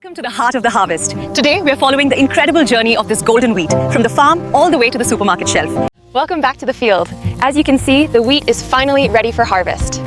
Welcome to the heart of the harvest. Today, we're following the incredible journey of this golden wheat from the farm all the way to the supermarket shelf. Welcome back to the field. As you can see, the wheat is finally ready for harvest.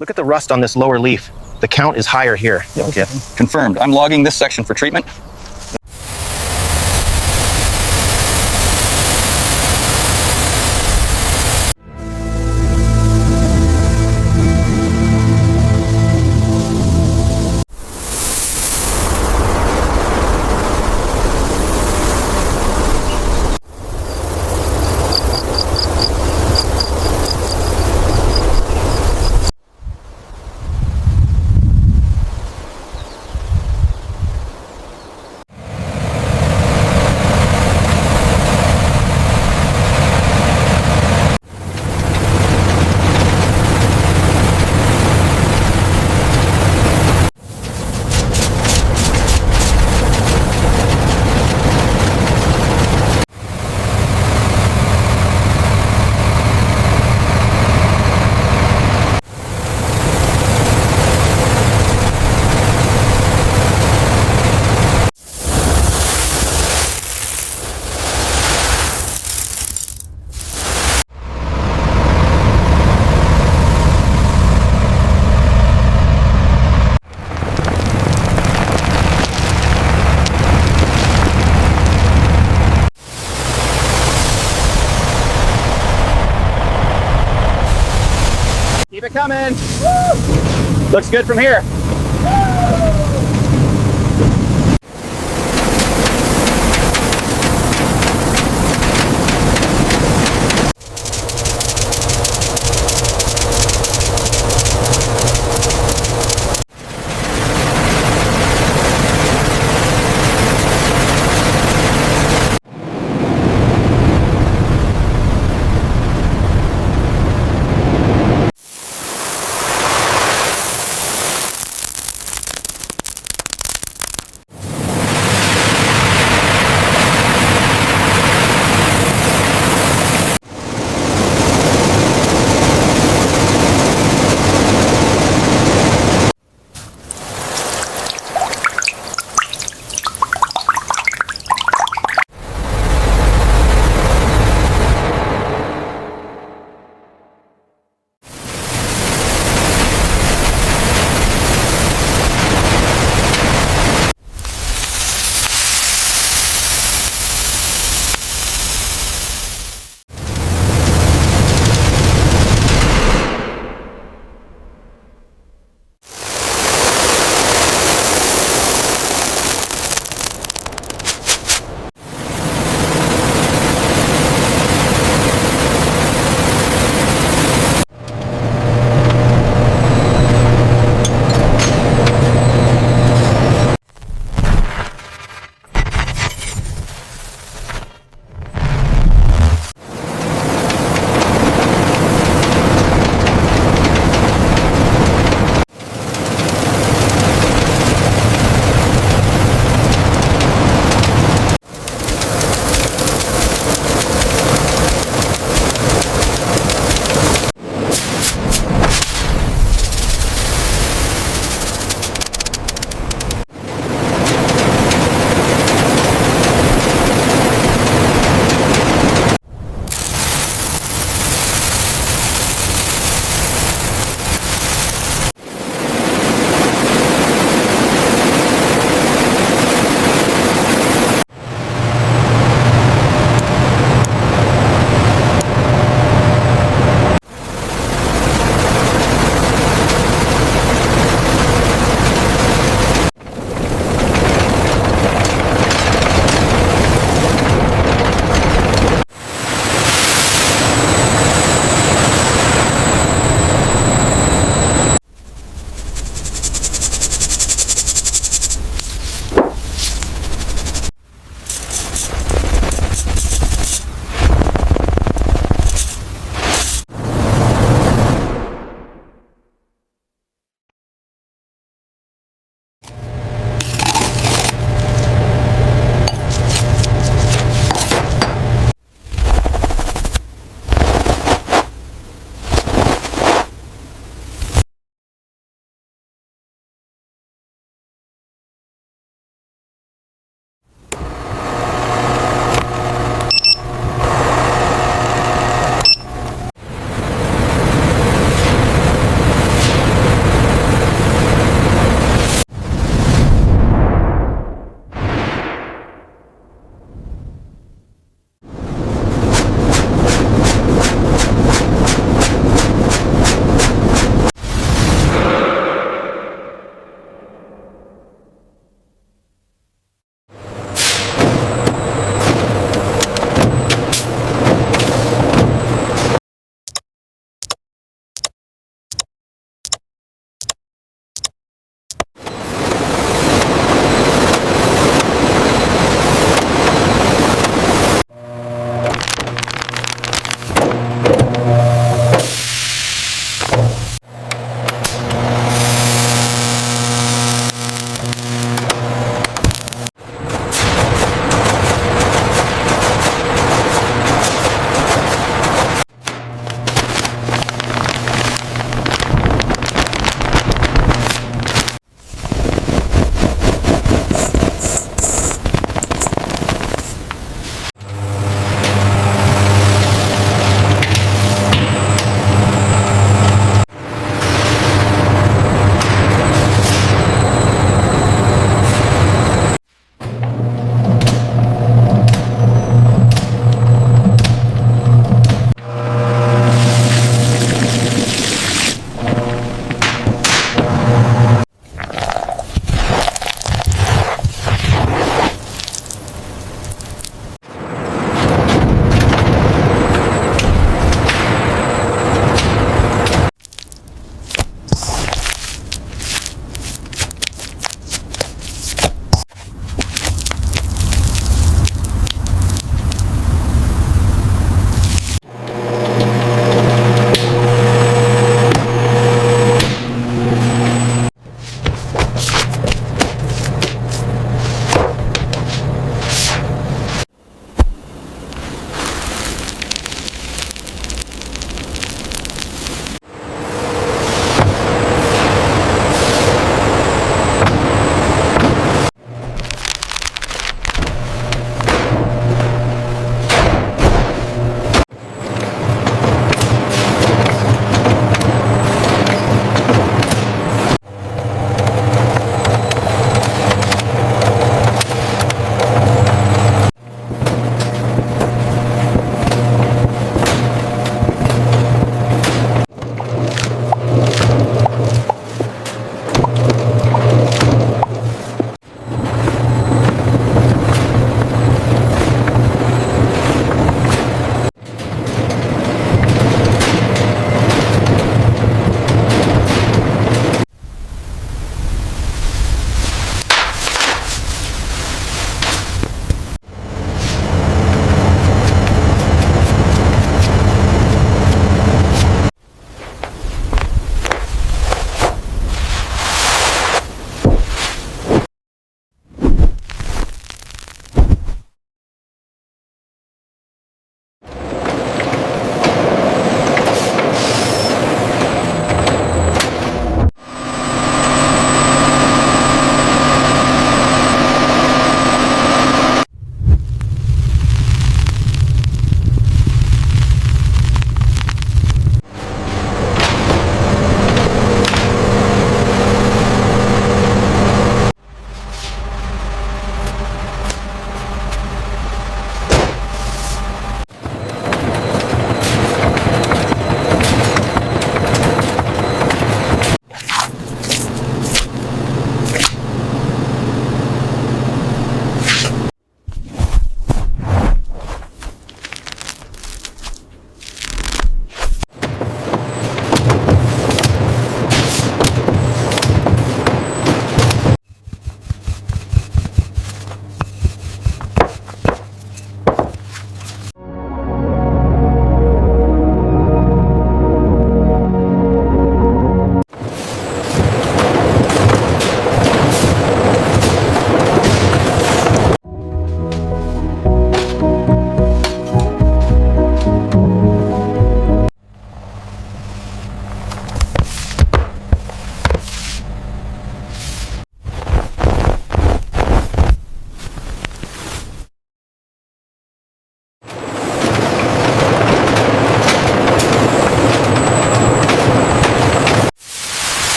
Look at the rust on this lower leaf. The count is higher here. Okay. Confirmed. I'm logging this section for treatment. Keep it coming. Woo! Looks good from here.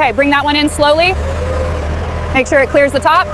Okay, bring that one in slowly. Make sure it clears the top.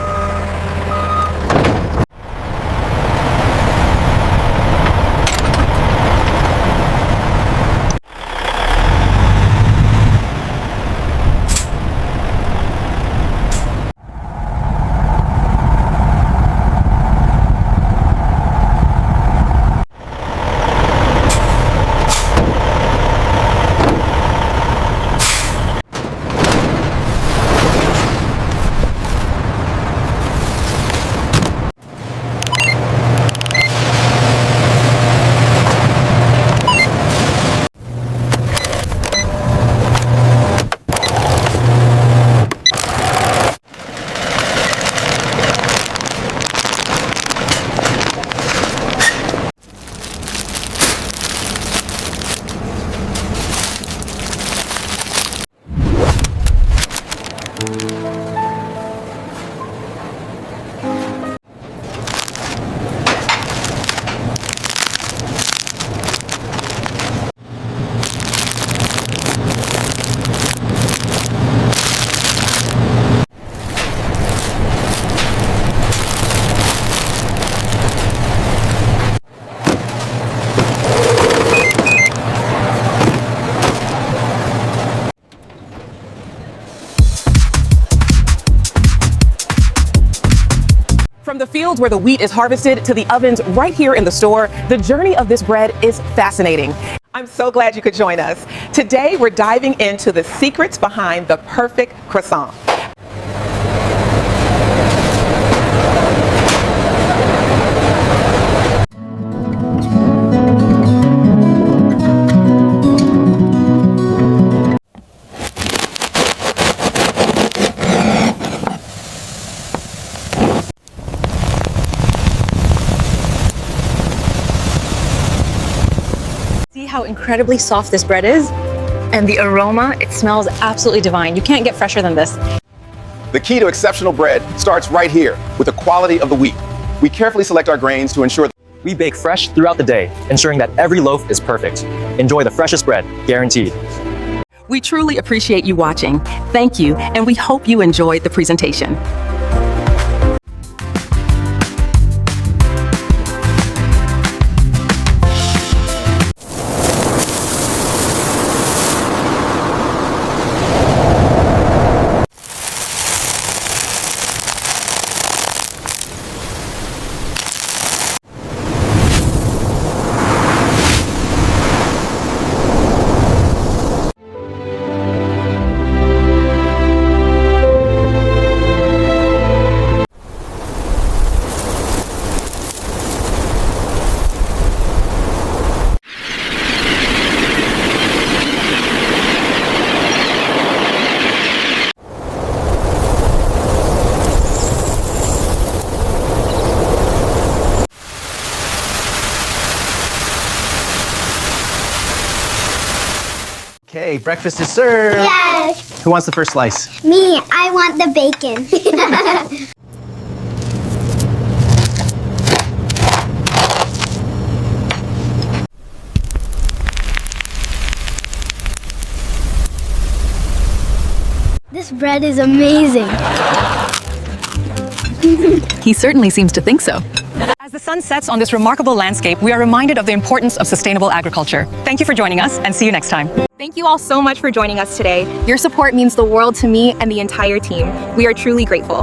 From the fields where the wheat is harvested to the ovens right here in the store, the journey of this bread is fascinating. I'm so glad you could join us. Today, we're diving into the secrets behind the perfect croissant. See how incredibly soft this bread is? And the aroma, it smells absolutely divine. You can't get fresher than this. The key to exceptional bread starts right here with the quality of the wheat. We carefully select our grains to ensure We bake fresh throughout the day, ensuring that every loaf is perfect. Enjoy the freshest bread, guaranteed. We truly appreciate you watching. Thank you, and we hope you enjoyed the presentation. Okay, breakfast is served. Yes. Who wants the first slice? Me, I want the bacon. This bread is amazing. He certainly seems to think so. As the sun sets on this remarkable landscape, we are reminded of the importance of sustainable agriculture. Thank you for joining us, and see you next time. Thank you all so much for joining us today. Your support means the world to me and the entire team. We are truly grateful.